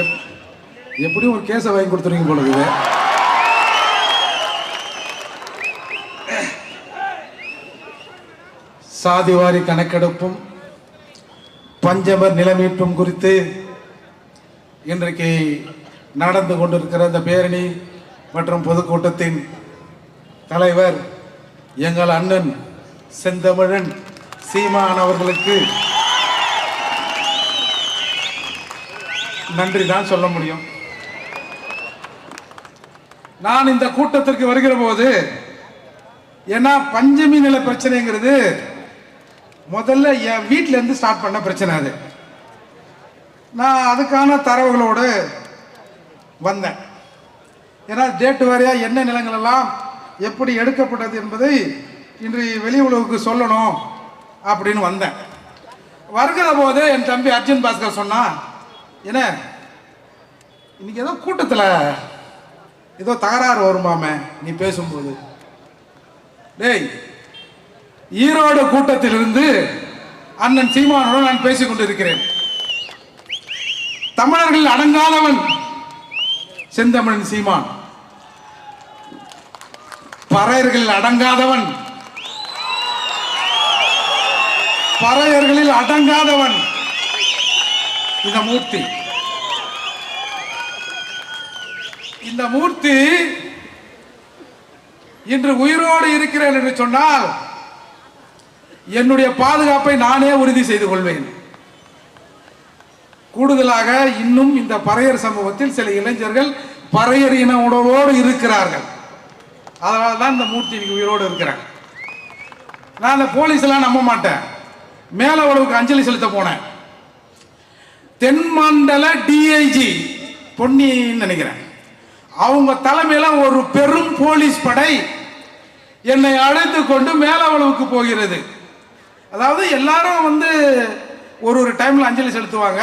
எப்படியும் ஒரு கேஸை வாங்கி கொடுத்துருவீங்க போல இருக்குது. சாதிவாரி கணக்கெடுப்பும் பஞ்சமர் நிலமீட்பும் குறித்து இன்றைக்கு நடந்து கொண்டிருக்கிற இந்த பேரணி மற்றும் பொதுக்கூட்டத்தின் தலைவர் எங்கள் அண்ணன் செந்தமிழன் சீமான் அவர்களுக்கு நன்றி தான் சொல்ல முடியும். நான் இந்த கூட்டத்திற்கு வருகிற போது, ஏன்னா பஞ்சமி நில பிரச்சனைங்கிறது முதல்ல என் வீட்டில இருந்து ஸ்டார்ட் பண்ண பிரச்சனை. அது நான் அதுக்கான தரவுகளோடு வந்தேன். ஏன்னா டேட்டு வாரியா என்ன நிலங்கள் எல்லாம் எப்படி எடுக்கப்பட்டது என்பதை இன்று வெளி உலகுக்கு சொல்லணும் அப்படின்னு வந்தேன். வருகிற போது என் தம்பி அர்ஜுன் பாஸ்கர் சொன்னா, என்ன இன்னைக்கு ஏதோ கூட்டத்தில் ஏதோ தகராறு வருமாமே நீ பேசும்போது. டேய், ஈரோடு கூட்டத்தில் இருந்து அண்ணன் சீமானோடு நான் பேசிக் கொண்டிருக்கிறேன். தமிழர்கள் அடங்காதவன் செந்தமிழன் சீமான், பறையர்கள் அடங்காதவன், பறையர்களில் அடங்காதவன் இந்த மூர்த்தி. இந்த மூர்த்தி இன்று உயிரோடு இருக்கிறேன் என்று சொன்னால் என்னுடைய பாதுகாப்பை நானே உறுதி செய்து கொள்வேன். கூடுதலாக இன்னும் இந்த பறையர் சமூகத்தில் சில இளைஞர்கள் பறையர் இன உணர்வோடு இருக்கிறார்கள். அதனால தான் இந்த மூர்த்தி இன்னைக்கு உயிரோடு இருக்கிறேன். நான் அந்த போலீஸ் எல்லாம் நம்ப மாட்டேன். மேல உளவுக்கு அஞ்சலி செலுத்த போனேன். தென்மண்டல டிஐஜி பொன்னின்னு நினைக்கிறேன், அவங்க தலைமையில ஒரு பெரும் போலீஸ் படை என்னை அழைத்து கொண்டு மேலவளவுக்கு போகிறது. அதாவது எல்லாரும் வந்து ஒரு டைம்ல அஞ்சலி செலுத்துவாங்க.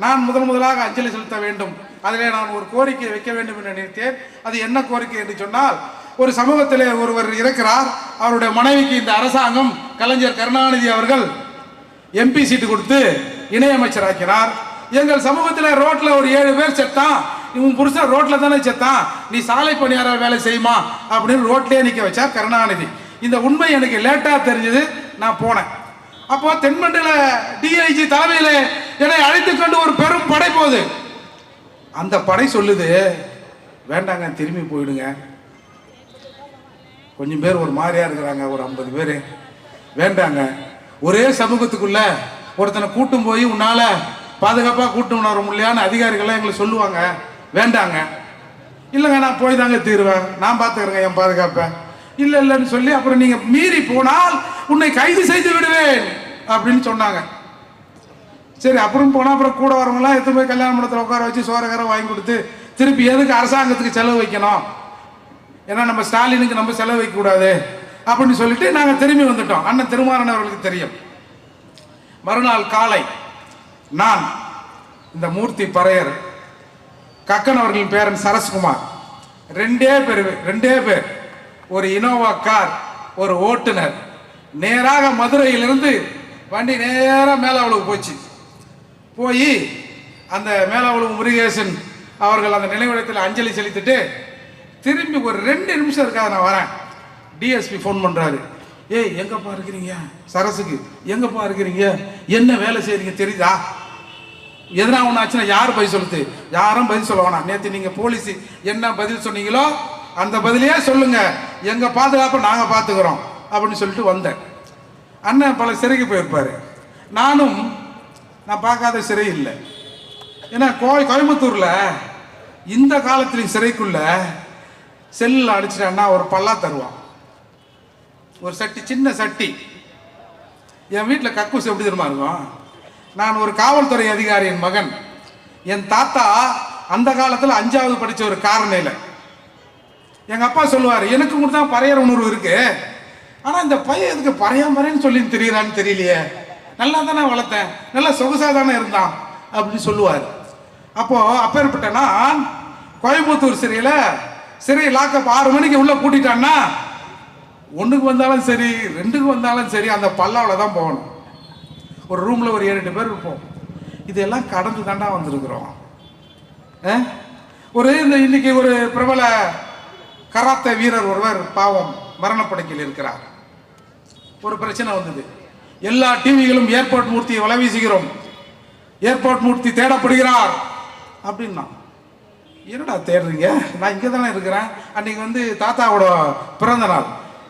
நான் முதலாக அஞ்சலி செலுத்த வேண்டும். அதிலே நான் ஒரு கோரிக்கை வைக்க வேண்டும் என்று நினைத்தேன். அது என்ன கோரிக்கை என்று சொன்னால், ஒரு சமூகத்திலே ஒருவர் இருக்கிறார். அவருடைய மனைவிக்கு இந்த அரசாங்கம் கலைஞர் கருணாநிதி அவர்கள் எம்பி சீட்டு கொடுத்து இணையமைச்சர் ஆக்கிறார். எங்கள் சமூகத்தில் ரோட்ல ஒரு 7 பேர் செத்தான், இவன் புருஷன் ரோட்ல தானே செத்தான், நீ சாலை பணியாளர் வேலை செய்யுமா அப்படின்னு ரோட்லயே நிக்க வச்சார் கருணாநிதி. இந்த உண்மை எனக்கு லேட்டா தெரிஞ்சது. நான் போனேன். அப்போ தென்மண்டல டிஐஜி தலைமையில என்னை அழைத்துக் கொண்டு ஒரு பெரும் படை போகுது. அந்த படை சொல்லுது, வேண்டாங்க திரும்பி போயிடுங்க. கொஞ்சம் பேர் ஒரு மாதிரியா இருக்கிறாங்க, ஒரு 50 பேர் வேண்டாங்க. ஒரே சமூகத்துக்குள்ள ஒருத்தனை கூட்டும் போய் உன்னால பாதுகாப்பாக கூட்டம் வர முடியான்னு அதிகாரிகள்லாம் எங்களை சொல்லுவாங்க, வேண்டாங்க. இல்லைங்க நான் போய் தாங்க தீருவேன், நான் பார்த்துக்கிறேங்க என் பாதுகாப்பை. இல்லை இல்லைன்னு சொல்லி அப்புறம் நீங்க மீறி போனால் உன்னை கைது செய்து விடுவேன் அப்படின்னு சொன்னாங்க. சரி, அப்புறம் போனால் அப்புறம் கூட வரவங்களாம் எடுத்து போய் கல்யாண மண்டபத்தில் உட்கார வச்சு சோறக்கார வாங்கி கொடுத்து திருப்பி எதுக்கு அரசாங்கத்துக்கு செலவு வைக்கணும், ஏன்னா நம்ம ஸ்டாலினுக்கு நம்ம செலவு வைக்க கூடாது அப்படின்னு சொல்லிட்டு நாங்கள் திரும்பி வந்துட்டோம். அண்ணன் திருமாறன் அவர்களுக்கு தெரியும். மறுநாள் காலை நான் இந்த மூர்த்தி பறையர் கக்கன் அவர்களின் பேரன் சரஸ்குமார் ரெண்டே பேர் ஒரு இனோவா கார், ஒரு ஓட்டுநர், நேராக மதுரையிலிருந்து வண்டி நேராக மேலாவளவுக்கு போச்சு. போய் அந்த மேலாவளவு முருகேசன் அவர்கள் அந்த நினைவிடத்தில் அஞ்சலி செலுத்திட்டு திரும்பி ஒரு 2 நிமிஷம் இருக்காது நான் வரேன். டிஎஸ்பி ஃபோன் பண்றாரு, ஏய் எங்கப்பா இருக்கிறீங்க, சரசுக்கு எங்கப்பா இருக்கிறீங்க, என்ன வேலை செய்றீங்க தெரியுதா, எதனா ஒன்று ஆச்சுன்னா யார் பதில் சொல்லுது, யாரும் பதில் சொல்ல வேணாம், நேற்று நீங்க போலீஸ் என்ன பதில் சொன்னீங்களோ அந்த பதிலையே சொல்லுங்க, எங்க பாதுகாப்பை நாங்க பார்த்துக்கிறோம் அப்படின்னு சொல்லிட்டு வந்தேன். அண்ணன் பல சிறைக்கு போயிருப்பாரு. நான் பார்க்காத சிறை இல்லை. ஏன்னா கோயம்புத்தூர்ல இந்த காலத்துல சிறைக்குள்ள செல்லில் அடிச்சிட்டான்னா ஒரு பல்லா தருவான், ஒரு சட்டி, சின்ன சட்டி. என் வீட்டில் கக்கூஸ் எப்படி தெரியுமா இருக்கும். நான் ஒரு காவல்துறை அதிகாரியின் மகன். என் தாத்தா அந்த காலத்தில் 5வது படிச்ச ஒரு காரணையில். எங்க அப்பா சொல்லுவார், எனக்கு கூட தான் பறையர் உணர்வு இருக்கு, ஆனா இந்த பையன் எதுக்கு பறையாமறேன்னு சொல்லி தெரியறான்னு தெரியலையே, நல்லா தானே வளர்த்தேன், நல்லா சொகுசா தானே இருந்தான் அப்படின்னு சொல்லுவார். அப்போ அப்பேற்பட்ட நான் கோயம்புத்தூர் சிறை லாக்கப் 6 மணிக்கு உள்ள கூட்டிட்டான்னா 1க்கு வந்தாலும் சரி 2க்கு வந்தாலும் சரி அந்த பல்லாவில் தான் போகணும். ஒரு ரூம்ல ஒரு 7-8 பேர் இருப்போம். இதெல்லாம் கடந்து தாண்டா வந்திருக்கிறோம். இன்னைக்கு ஒரு பிரபல கராத்தே வீரர் ஒருவர் பாவம் மரணப்படுக்கையில் இருக்கிறார். ஒரு பிரச்சனை வந்தது. எல்லா டிவிகளும் ஏர்போர்ட் மூர்த்தியை வலை வீசுகிறோம், ஏர்போர்ட் மூர்த்தி தேடப்படுகிறார் அப்படின்னா. என்னடா தேடுறீங்க? நான் இங்கே தானே இருக்கிறேன். அன்னைக்கு தாத்தாவோட பிறந்த நாள்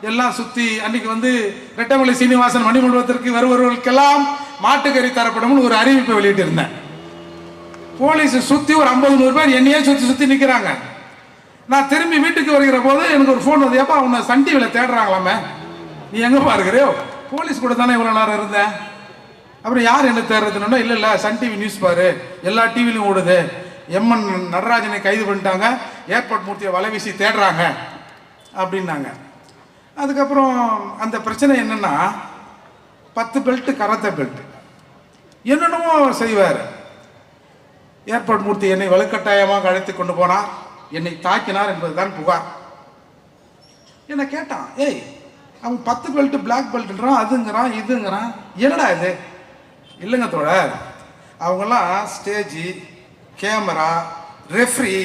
எல்லாம் சுற்றி அன்னைக்கு ரெட்டமலை சீனிவாசன் மணிமண்டபத்திற்கு வருபவர்களுக்கெல்லாம் மாட்டுக்கறி தரப்படும் ஒரு அறிவிப்பை வெளியிட்டு இருந்தேன். போலீஸ் சுற்றி ஒரு 50-100 பேர் என்னையே சுற்றி நிற்கிறாங்க. நான் திரும்பி வீட்டுக்கு வருகிற போது எனக்கு ஒரு ஃபோன் வந்து, ஏப்பா உன்னை சன் டிவியில் தேடுறாங்களாமே, நீ எங்கே பாருக்கிறியோ? போலீஸ் கூட தானே இவ்வளோ நேரம் இருந்தேன். அப்புறம் யார் என்ன தேடுறதுன்னா, இல்லை சன் டிவி நியூஸ் பாரு, எல்லா டிவிலையும் ஓடுது, எம்என் நடராஜனை கைது பண்ணிட்டாங்க, ஏர்போர்ட் மூர்த்தியை வலை வீசி தேடுறாங்க அப்படின்னாங்க. அதுக்கப்புறம் அந்த பிரச்சனை என்னன்னா, 10 பெல்ட் கராத்தே பெல்ட் என்னென்னமோ செய்வார். ஏர்போர்ட் மூர்த்தி என்னை வலுக்கட்டாயமாக அழைத்து கொண்டு போனார், என்னை தாக்கினார் என்பதுதான் புகார். என்ன கேட்டான், ஏய் அவன் 10 பெல்ட் பிளாக் பெல்ட்ன்றான், அதுங்கிறான் இதுங்கிறான், என்னடா இது? இல்லைங்க தோழர், அவங்கெல்லாம் ஸ்டேஜி, கேமரா, ரெஃப்ரி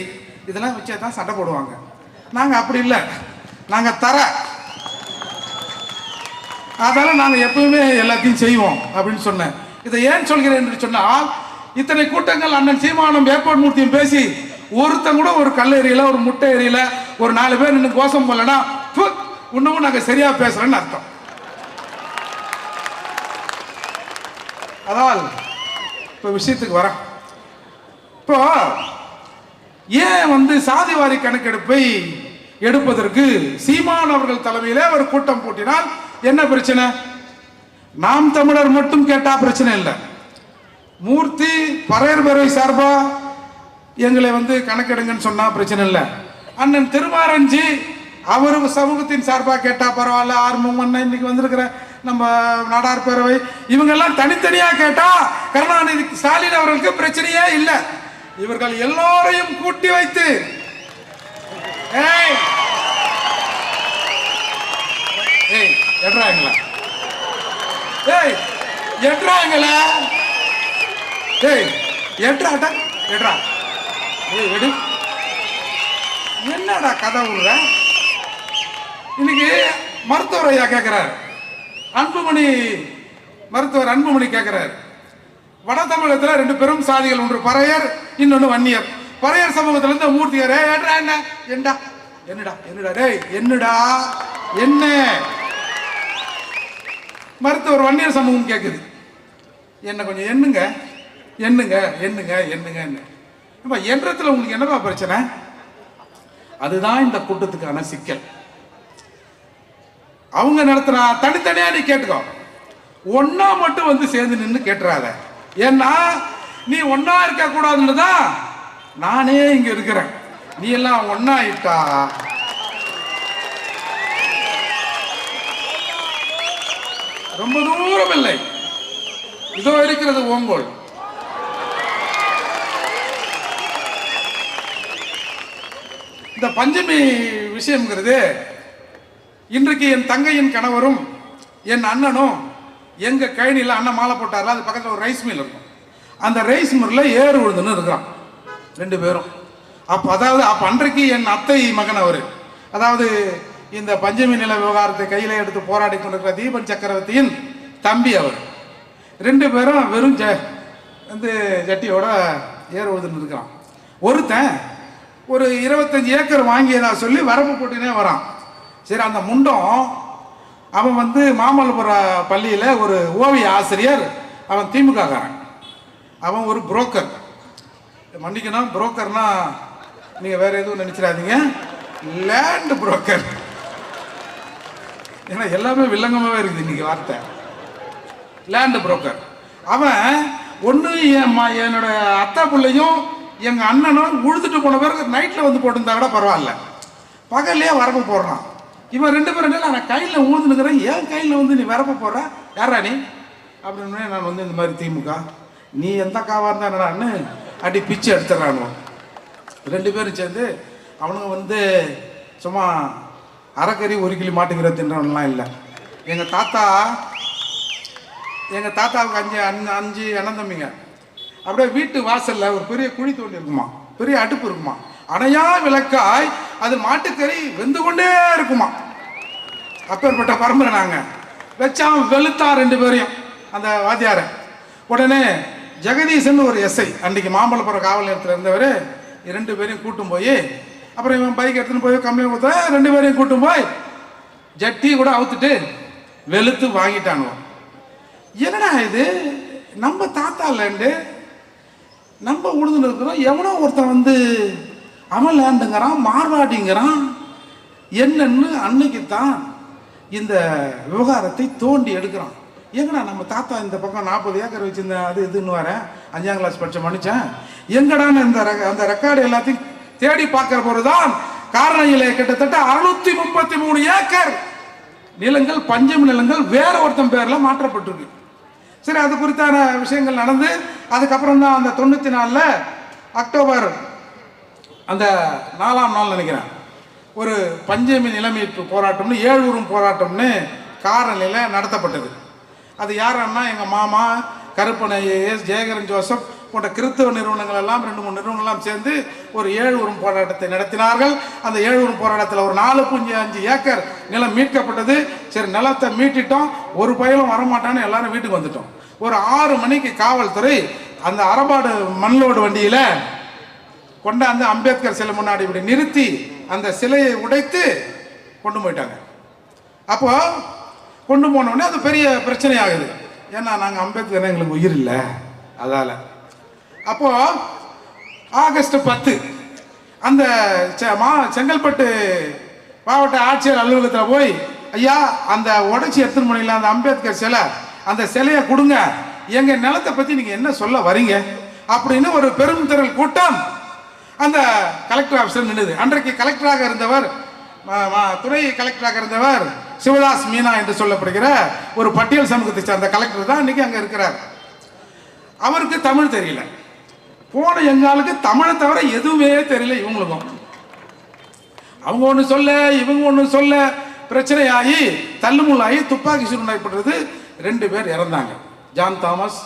இதெல்லாம் வச்சே தான் சண்டை போடுவாங்க. நாங்கள் அப்படி இல்லை, நாங்கள் அதனால நாங்கள் எப்பவுமே எல்லாத்தையும் செய்வோம் அப்படின்னு சொன்னேன். இதை ஏன் சொல்கிறேன் என்று சொன்னால், இத்தனை கூட்டங்கள் அண்ணன் சீமானும் ஏர்போர்ட் மூர்த்தியும் பேசி ஒருத்தன் கூட ஒரு கல் எறியல, ஒரு முட்டை எறியல, ஒரு 4 பேர் இன்னும் கோஷம் போலன்னா இன்னமும் நாங்கள் சரியா பேசுறேன்னு அர்த்தம். அதால் இப்போ விஷயத்துக்கு வர, இப்போ ஏன் சாதிவாரி கணக்கெடுப்பை எடுப்பதற்கு சீமான் அவர்கள் தலைமையிலே ஒரு கூட்டம் கூட்டினால் என்ன பிரச்சனை? நாம் தமிழர் மட்டும் கேட்டா பிரச்சனை இல்லை. மூர்த்தி பறையர் பேரவை சார்பா எங்களை கணக்கெடுங்கன்னு சொன்னா பிரச்சனை இல்லை. அண்ணன் திருமாரஞ்சி அவரு சமூகத்தின் சார்பா கேட்டா பரவாயில்ல. ஆர்வம் இன்னைக்கு வந்திருக்கிற நம்ம நாடார் பேரவை இவங்க எல்லாம் தனித்தனியா கேட்டா கருணாநிதி ஸ்டாலின் அவர்களுக்கு பிரச்சனையே இல்லை. இவர்கள் எல்லோரையும் கூட்டி வைத்து என்னடா கதை விடுற? இன்னைக்கு மருத்துவர் ஐயா கேட்கிறார், அன்புமணி மருத்துவர் அன்புமணி கேட்கிறார், வட தமிழகத்தில் 2 பெரும் சாதிகள், ஒன்று பறையர், இன்னொன்று வன்னியர். பறையர் சமூகத்துல இருந்து மூர்த்தியார் என்னடா என்னடா என்னடா டேய் என்னடா என்ன? மருத்துவர் வன்னியர் சமூகம் கேட்குது, என்ன கொஞ்சம் எண்ணுங்க எண்ணுங்க எண்ணுங்க எண்ணுங்க. எண்ணத்துல உங்களுக்கு என்னப்பா பிரச்சனை? அதுதான் இந்த கூட்டத்துக்கான சிக்கல். அவங்க நடத்துறா தனித்தனியா நீ கேட்டுக்கோ, ஒன்னா மட்டும் சேர்ந்து நின்று கேட்டுறாத. ஏன்னா நீ ஒன்னா இருக்க கூடாதுன்னு தான் நானே இங்க இருக்கிறேன். நீ எல்லாம் ஒன்னா ஆயிட்டா ரொம்ப தூரம் இல்லை, இதோ இருக்கிறது ஓங்கோல். இந்த பஞ்சமி விஷயம்ங்கிறது, இன்றைக்கு என் தங்கையின் கணவரும் என் அண்ணனும் எங்க கழனியில் அண்ணன் மாலை போட்டார்ல, அது பக்கத்தில் ஒரு ரைஸ் மில் இருக்கும். அந்த ரைஸ் மில்லில் ஏறு உழுதுன்னு இருக்கிறான் 2 பேரும். அப்போ அன்றைக்கு என் அத்தை மகன் அவர், அதாவது இந்த பஞ்சமி நில விவகாரத்தை கையில் எடுத்து போராடி கொண்டிருக்கிற தீபன் சக்கரவர்த்தியின் தம்பி அவர். 2 பேரும் வெறும் ஜட்டியோட ஏறு உழுதுன்னு இருக்கிறான். ஒருத்தன் ஒரு 25 ஏக்கர் வாங்கியதா சொல்லி வரப்பு போட்டுனே வரான். சரி, அந்த முண்டம் அவன் மாமல்லபுர பள்ளியில் ஒரு ஓவிய ஆசிரியர், அவன் திமுக காரன், அவன் ஒரு புரோக்கர். மன்னிக்கணும், புரோக்கர்னா நீங்க வேற எதுவும் நினைச்சிடாதீங்க, லேண்ட் புரோக்கர். ஏன்னா எல்லாமே வில்லங்கமாவே இருக்குது இன்னைக்கு வார்த்தை, லேண்ட் புரோக்கர். அவன் ஒன்று என்னோட அத்தா பிள்ளையும் எங்க அண்ணனும் உழுதுட்டு போன பிறகு நைட்ல போட்டிருந்தா கூட பரவாயில்ல, பகல்லையே வரப்பு போடுறான். இவன் 2 பேரும் நான் கையில் ஊழ்ந்துனுக்கிறேன், ஏன் கையில் நீ வரப்ப போடுற, யாரா நீ அப்படின்னு. நான் இந்த மாதிரி திமுக, நீ எந்த காவா இருந்தா என்னடான்னு அடி பிச்சு எடுத்துடுறானு. 2 பேரும் சேர்ந்து அவனுங்க சும்மா அரைக்கறி 1 கிலோ மாட்டுக்கிற தின்றவன்லாம் இல்லை. எங்கள் தாத்தாவுக்கு 5 அண்ணன் தம்பிங்க. அப்படியே வீட்டு வாசலில் ஒரு பெரிய குழி தோண்டி இருக்குமா, பெரிய அடுப்பு இருக்குமா, அணையா விளக்காய் அது மாட்டுக்கறி வெந்து கொண்டே இருக்குமா. அப்பேற்பட்ட பரம்பரை நாங்கள். வச்சான் வெளுத்தான் 2 பேரையும் அந்த வாத்தியார. உடனே ஜெகதீசன் ஒரு எஸ்ஐ அன்றைக்கி மாம்பழப்புறம் காவல் நிலையத்தில் இருந்தவர் 2 பேரையும் கூட்டும் போய், அப்புறம் இவன் பைக் எடுத்துன்னு போய் கம்ப்ளைண்ட் கொடுத்தா 2 பேரையும் கூட்டும் போய் ஜட்டி கூட அவுத்துட்டு வெளுத்து வாங்கிட்டானுவோம். என்னடா இது, நம்ம தாத்தா இல்லைண்டு நம்ம உழுதுன்னு இருக்கிறோம், எவனோ ஒருத்தன் வந்து அமலாண்டுங்கிறான், மார்வாடிங்கிறான். என்னன்னு அன்னைக்குத்தான் இந்த விவகாரத்தை தோண்டி எடுக்கிறான். எங்கடா நம்ம தாத்தா இந்த பக்கம் 40 ஏக்கர் வச்சிருந்தேன், அது இதுன்னு வரேன், 5ஆம் கிளாஸ் படிச்ச மனுஷன், எங்கடான்னு அந்த ரெக்கார்டு எல்லாத்தையும் தேடி பார்க்கிற போதுதான் காரணையிலே கிட்டத்தட்ட 633 ஏக்கர் நிலங்கள், பஞ்சம் நிலங்கள் வேற ஒருத்தன் பேர்ல மாற்றப்பட்டிருக்கு. சரி, அது குறித்தான விஷயங்கள் நடந்து அதுக்கப்புறம் தான் அந்த 94 அக்டோபர் அந்த 4ஆம் நாள் நினைக்கிறேன், ஒரு பஞ்சமி நிலைமீட்பு போராட்டம்னு 7 ஊரும் போராட்டம்னு காரநிலையில் நடத்தப்பட்டது. அது யாருன்னா எங்கள் மாமா கருப்பனை ஏஎஸ், ஜெயகரன் ஜோசப் போன்ற கிறிஸ்தவ நிறுவனங்கள் எல்லாம் 2-3 நிறுவனங்கள்லாம் சேர்ந்து ஒரு 7 ஊரும் போராட்டத்தை நடத்தினார்கள். அந்த 7 ஊரும் போராட்டத்தில் ஒரு 4.5 ஏக்கர் நிலம் மீட்கப்பட்டது. சரி, நிலத்தை மீட்டிட்டோம், ஒரு பயலும் வரமாட்டான்னு எல்லாரும் வீட்டுக்கு வந்துட்டோம். ஒரு 6 மணிக்கு காவல்துறை அந்த அரபாடு மண்லோடு வண்டியில் கொண்டாந்து அம்பேத்கர் சிலை முன்னாடி இப்படி நிறுத்தி அந்த சிலையை உடைத்து கொண்டு போயிட்டாங்க. அப்போ கொண்டு போனோடனே அது பெரிய பிரச்சனை ஆகுது. ஏன்னா நாங்கள் அம்பேத்கர் எங்களுக்கு உயிர் இல்லை, அதால். அப்போ ஆகஸ்ட் 10 அந்த செங்கல்பட்டு மாவட்ட ஆட்சியர் அலுவலகத்தில் போய், ஐயா அந்த உடைச்சி எடுத்துன்னு போனீங்களா அந்த அம்பேத்கர் சிலை, அந்த சிலையை கொடுங்க, எங்கள் நிலத்தை பற்றி நீங்கள் என்ன சொல்ல வரீங்க அப்படின்னு ஒரு பெரும் திரள் கூட்டம் அந்த கலெக்டர் ஆஃபீஸில் நின்றுது. அன்றைக்கு கலெக்டராக இருந்தவர், துணை கலெக்டராக இருந்தவர் சிவதாஸ் மீனா என்று சொல்லப்படுகிற ஒரு பட்டியல் சமூகத்தை சேர்ந்த கலெக்டர் தான் இன்னைக்கு அங்கே இருக்கிறார். அவருக்கு தமிழ் தெரியல. போன எங்காலுக்கு தமிழை தவிர எதுவுமே தெரியல இவங்களுக்கும். அவங்க ஒன்று சொல்ல இவங்க ஒன்று சொல்ல பிரச்சனையாகி தள்ளுமுள்ளாகி துப்பாக்கி சூடு நடைபெற்றது. 2 பேர் இறந்தாங்க. ஜான் தாமஸ்,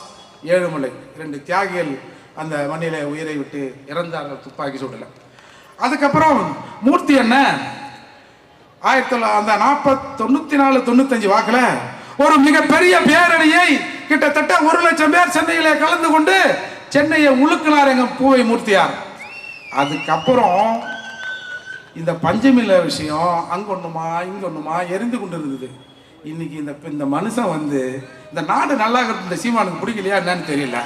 ஏழுமலை, 2 தியாகிகள் அந்த மண்ணில உயிரை விட்டு இறந்தார்கள் துப்பாக்கி சூடுல. அதுக்கப்புறம் மூர்த்தி அண்ணன் 1994-95 வாக்குல ஒரு மிகப்பெரிய பேரணியை கிட்டத்தட்ட 1 லட்சம் பேர் சென்னையில கலந்து கொண்டு சென்னையை உழுக்கினார் எங்க பூவை மூர்த்தியார். அதுக்கப்புறம் இந்த பஞ்சமில்ல விஷயம் அங்கொன்னுமா இங்கொன்னுமா எரிந்து கொண்டு இருந்தது. இன்னைக்கு இந்த மனுஷன் வந்து இந்த நாடு நல்லா இருக்கிறது இந்த சீமானுக்கு பிடிக்கலையா என்னன்னு தெரியல.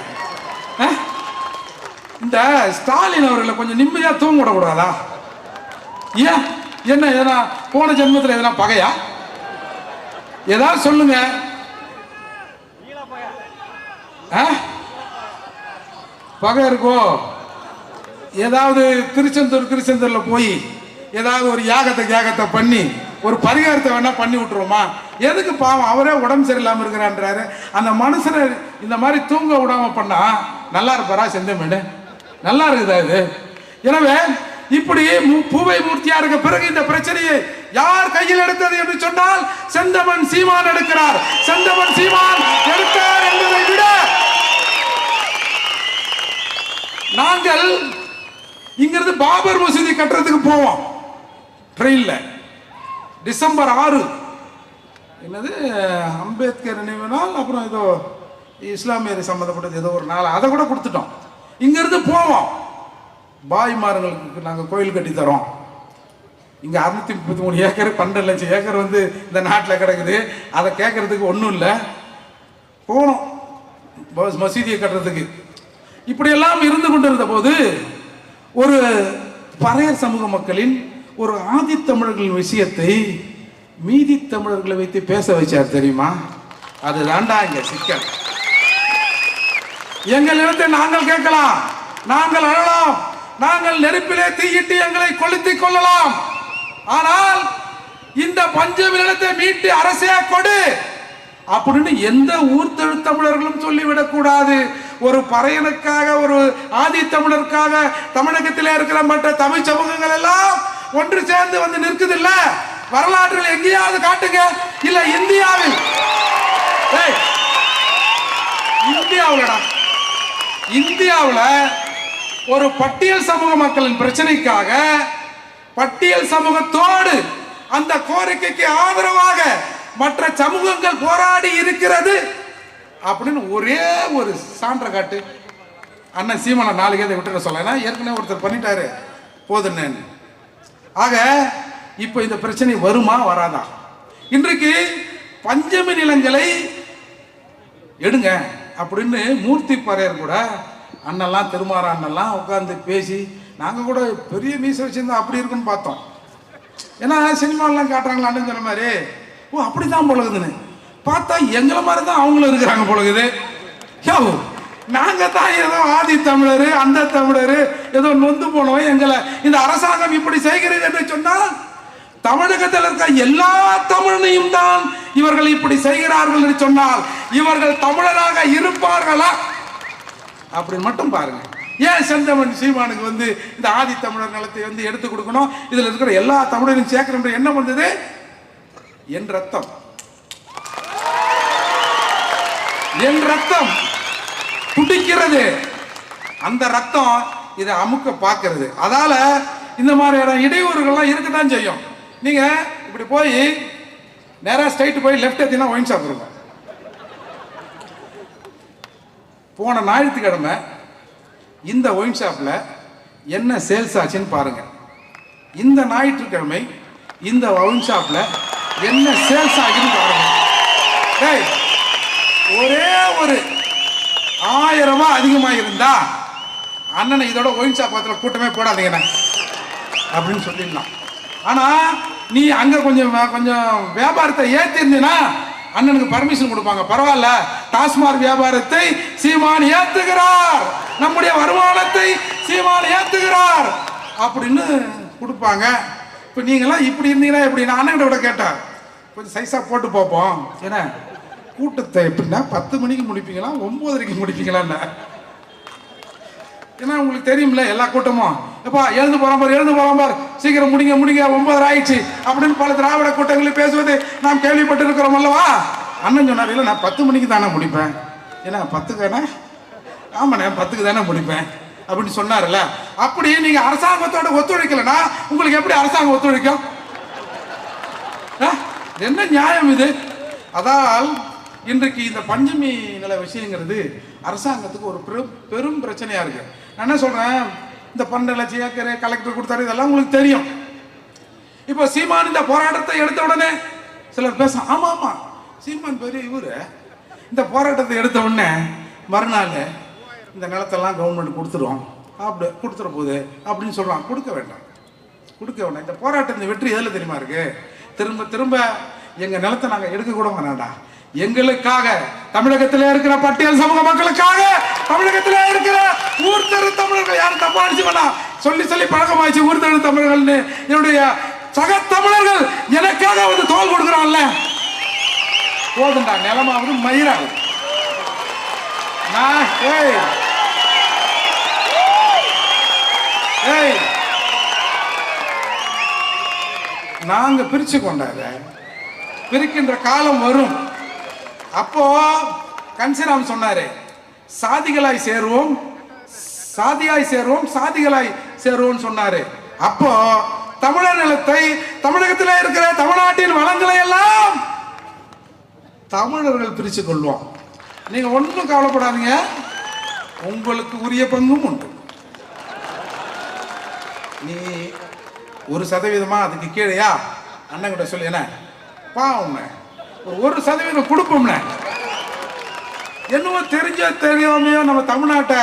இந்த ஸ்டாலின் அவர்களை கொஞ்சம் நிம்மதியா தூங்க விடக்கூடாதா? ஏன் என்ன ஏன்னா போன ஜென்மத்தில் எதனா பகையா? ஏதாவது சொல்லுங்க. பகை இருக்கோ? ஏதாவது திருச்செந்தூர்ல போய் ஏதாவது ஒரு யாகத்தை பண்ணி ஒரு பரிகாரத்தை வேணா பண்ணி விட்டுருவோமா? எதுக்கு பாவம், அவரே உடம்பு சரியில்லாமல் இருக்கிறான்றாரு. அந்த மனுஷனை இந்த மாதிரி தூங்க விடாம பண்ணா நல்லா இருப்பாரா? செந்தமேடு நல்லா இருக்குதா இது? எனவே இப்படி பூவை மூர்த்தியாருக்கு பிறகு இந்த பிரச்சனையை யார் கையில் எடுத்தது என்று சொன்னால் செந்தமன் சீமான் எடுக்கிறார். செந்தமன் சீமான் எடுத்தார் என்பதை விட நாங்கள் இங்கிருந்து பாபர் மசூதி கட்டுறதுக்கு போவோம் ட்ரெயின்ல. டிசம்பர் 6 என்னது அம்பேத்கர் நினைவு நாள், அப்புறம் ஏதோ இஸ்லாமியர் சம்பந்தப்பட்டது ஏதோ ஒரு நாள், அதை கூட கொடுத்துட்டோம். இங்கிருந்து போவோம். பாய்மார்களுக்கு நாங்கள் கோயில் கட்டி தரோம். இங்க 633 ஏக்கர் 12 லட்சம் ஏக்கர் வந்து இந்த நாட்டில் கிடக்குது. அதை கேட்கறதுக்கு ஒன்றும் இல்லை. போனோம் மசூதியை கட்டுறதுக்கு. இப்படியெல்லாம் இருந்து கொண்டிருந்த போது ஒரு பறையர் சமூக மக்களின் ஒரு ஆதித்தமிழர்களின் விஷயத்தை மீதி தமிழர்களை வைத்து பேச வச்சார் தெரியுமா? அது தாண்டா இங்க சிக்கல். எங்களிடத்தை நாங்கள் கேட்கலாம், நாங்கள் அழலாம், நாங்கள் நெருப்பிலே தீயிட்டு எங்களை கொளுத்திக் கொள்ளலாம். ஆனால் இந்த பஞ்சமி நிலத்தை மீட்டு அரசே கொடு அப்படின்னு எந்த ஊர் தமிழர்களும் சொல்லிவிடக் கூடாது. ஒரு பறையனுக்காக, ஒரு ஆதி தமிழருக்காக தமிழகத்திலே இருக்கிற மற்ற தமிழ் சமூகங்கள் எல்லாம் ஒன்று சேர்ந்து வந்து நிற்குது இல்ல? வரலாற்றில் எங்கேயாவது காட்டுங்க. இல்ல இந்தியாவில், இந்தியாவில் ஒரு பட்டியல் சமூக மக்களின் பிரச்சனைக்காக பட்டியல் சமூகத்தோடு அந்த கோரிக்கைக்கு ஆதரவாக மற்ற சமூகங்கள் போராடி இருக்கிறது அப்படின்னு ஒரே ஒரு சான்ற காட்டு. அண்ணன் சீமான 4 கேதை விட்டுற சொல்ல, ஏற்கனவே ஒருத்தர் பண்ணிட்டாரு போதுன்னு. ஆக இப்ப இந்த பிரச்சனை வருமா வராதா? இன்றைக்கு பஞ்சமி நிலங்களை எடுங்க அப்படின்னு மூர்த்தி பறையர் கூட அண்ணெல்லாம் திருமாரா அண்ணெல்லாம் உட்காந்து பேசி, நாங்கள் கூட பெரிய மீசை வச்சிருந்தா அப்படி இருக்குன்னு பார்த்தோம். ஏன்னா சினிமாலாம் காட்டுறாங்களா அண்ணன் சொன்ன மாதிரி, ஓ அப்படிதான் பொழுகுதுன்னு பார்த்தா எங்களை மாதிரி தான் அவங்களும் இருக்கிறாங்க பொழுகுது. நாங்க தான் ஏதோ ஆதி தமிழர் அந்த தமிழர் ஏதோ நொந்து போனோம், எங்களை இந்த அரசாங்கம் இப்படி செய்கிறது என்று சொன்னால் தமிழகத்தில் இருக்க எல்லா தமிழனையும் தான் இவர்கள் இப்படி செய்கிறார்கள் என்று சொன்னால் இவர்கள் தமிழராக இருப்பார்களா அப்படி மட்டும் பாருங்க. ஏன் செந்தமன் சீமானுக்கு வந்து இந்த ஆதி தமிழர் நிலத்தை வந்து எடுத்து கொடுக்கணும், இதுல இருக்கிற எல்லா தமிழரையும் சேர்க்கணும் என்ன வந்தது? என் ரத்தம் என் ரத்தம் துடிக்கிறது, அந்த ரத்தம் இதை அமுக்க பார்க்கிறது. அதால இந்த மாதிரியான இடையூறுகள்லாம் இருக்கத்தான் செய்யும். நீங்க இப்படி போய் நேரா ஸ்ட்ரைட் போய் லெஃப்ட் எடுத்தீங்கன்னா ஒயின் ஷாப் இருக்கும். போன ஞாயிற்றுக்கிழமை இந்த ஒயின் ஷாப்ல என்ன சேல்ஸ் ஆச்சுன்னு பாருங்க. இந்த ஞாயிற்றுக்கிழமை இந்த ஒயின் ஷாப்ல என்ன சேல்ஸ் ஆகுதுன்னு பாருங்க. ஒரே ஒரு 1000 ரூபாய் அதிகமாக இருந்தா அண்ணனை இதோட ஒயின் ஷாப் பக்கத்தில் கூட்டமே போடாதீங்கண்ணே அப்படின்னு சொல்லிடலாம். ஆனா நீ அங்க கொஞ்சம் வியாபாரத்தை ஏத்திருந்தீங்கன்னா அண்ணனுக்கு பர்மிஷன் கொடுப்பாங்க. பரவாயில்ல, டாஸ்மாக் வியாபாரத்தை சீமான் ஏத்துகிறார், நம்முடைய வருமானத்தை சீமான் ஏத்துகிறார் அப்படின்னு கொடுப்பாங்க. இப்ப நீங்களாம் இப்படி இருந்தீங்கன்னா எப்படி? நான் அண்ணன் கூட கேட்டேன், கொஞ்சம் சைஸா போட்டு பார்ப்போம். ஏன்னா கூட்டத்தை எப்படின்னா 10 மணிக்கு முடிப்பீங்களா 9:30க்கு முடிப்பீங்களான்னு? ஏன்னா உங்களுக்கு தெரியும்ல எல்லா கூட்டமும் எப்பா எழுந்து போறான் பார் சீக்கிரம் முடிங்க 9:30 ஆயிடுச்சு அப்படின்னு பல திராவிட கூட்டங்களில் பேசுவது நாம் கேள்விப்பட்டு இருக்கிறோம் அல்லவா? அண்ணன் சொன்னார், இல்லை நான் 10 மணிக்கு தானே முடிப்பேன். ஏன்னா 10க்கு தானே, ஆமாண்ணே 10க்கு தானே முடிப்பேன் அப்படின்னு சொன்னார்ல. அப்படி நீங்க அரசாங்கத்தோட ஒத்துழைக்கலன்னா உங்களுக்கு எப்படி அரசாங்கம் ஒத்துழைக்கும்? என்ன நியாயம் இது? அதால் இன்றைக்கு இந்த பஞ்சமி நில விஷயங்கிறது அரசாங்கத்துக்கு ஒரு பெரும் பிரச்சனையா இருக்கு. நான் என்ன சொல்றேன், இந்த 12 லட்சம் ஏக்கர் கலெக்டர் கொடுத்தாரு, இதெல்லாம் உங்களுக்கு தெரியும். இப்போ சீமான் இந்த போராட்டத்தை எடுத்த உடனே சிலர் பேச, ஆமா ஆமா சீமான் பெரிய இவரு இந்த போராட்டத்தை எடுத்த உடனே மறுநாள் இந்த நிலத்தெல்லாம் கவர்மெண்ட் கொடுத்துரும், அப்படி கொடுத்துற போகுது அப்படின்னு சொல்றான். கொடுக்க வேண்டாம். இந்த போராட்டம் வெற்றி எதுல தெரியுமா இருக்கு? திரும்ப திரும்ப எங்க நிலத்தை நாங்க எடுக்க கூட வேணாண்டா, எங்களுக்காக தமிழகத்தில் இருக்கிற பட்டியல் சமூக மக்களுக்காக தமிழகத்தில் இருக்கிற ஊர்த்தரு தமிழர்கள், யாரும் தப்பா அடிச்சு வேணாம், சொல்லி சொல்லி பழக்கமாயிடுச்சு ஊர்த்தரு தமிழர்கள்னு. என்னுடைய சக தமிழர்கள் எனக்காக வந்து தோல் கொடுக்குறான்ல, போதுண்டா நிலமாவது மயிராது. நாங்க பிரிச்சு கொண்டாத பிரிக்கின்ற காலம் வரும். அப்போ கன்சிராம் சொன்னாரு, சாதிகளாய் சேருவோம் சாதிகளாய் சேருவோம் சொன்னாரு. அப்போ தமிழர் நிலத்தை தமிழகத்தில் இருக்கிற தமிழ்நாட்டின் வளங்களை எல்லாம் தமிழர்கள் பிரிச்சு கொள்வோம். நீங்க ஒன்றும் கவலைப்படாதீங்க, உங்களுக்கு உரிய பங்கும் உண்டு. நீ 1% அதுக்கு கீழையா அண்ணன் கிட்ட சொல்லி என்ன பாவம் 1% கொடுப்போம்ல. என்னவோ தெரியாமையோ நம்ம தமிழ்நாட்டை